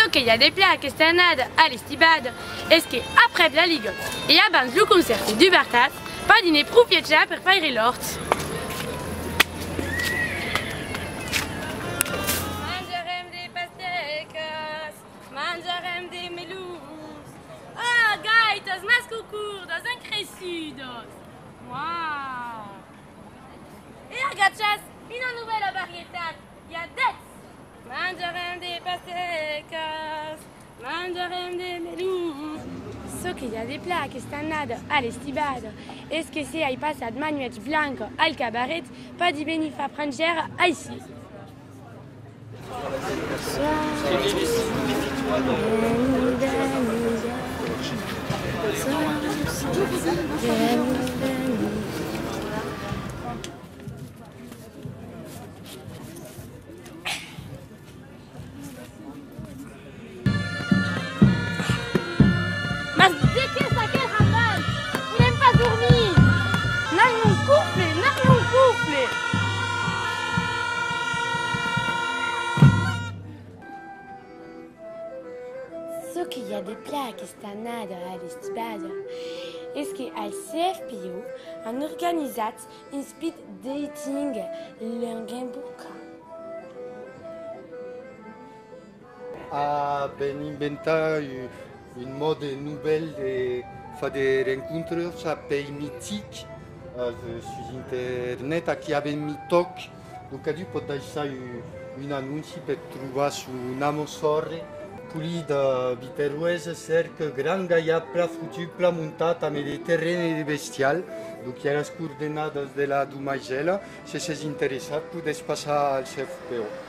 che hi ha des plats che stanno all'estibad, e che après la ligot, e abans lo concert du Bartat, pas dîner profietja per faire l'ort. Mangerem des pastèques, mangerem des melous. Ah, gaitos, mas cucurdos, encrescidos. Wow! E ragazzi, una nuova varietà, il y a dets. Mangerem des pastèques, mangerem des melous. So che hi ha des plats che stanno all'estibad, e che se hai passat manuets blanc al cabaret, pas di venir fa prangere aici. Mas de que es aquel rapaz? Il n'aime pas dormir. N'aille un couple, n'aille un couple. So che hi ha des plats che stanno all'estibad, e che al CFPO han organitzat un speed dating l'Angembuca. A ben inventat une mode nouvelle de faire des rencontres à pays mythiques sur internet qui avait mis toc. Donc a dû peut-être ça un annonce pour trouver sur Namosorre. Puli de Viteruese cerc grand gaia pla futur pla montat amb des terreni de bestial. Donc il y a les coordonnées de la Dumaigela. Si c'est intéressant, pouvez passer al CFPO.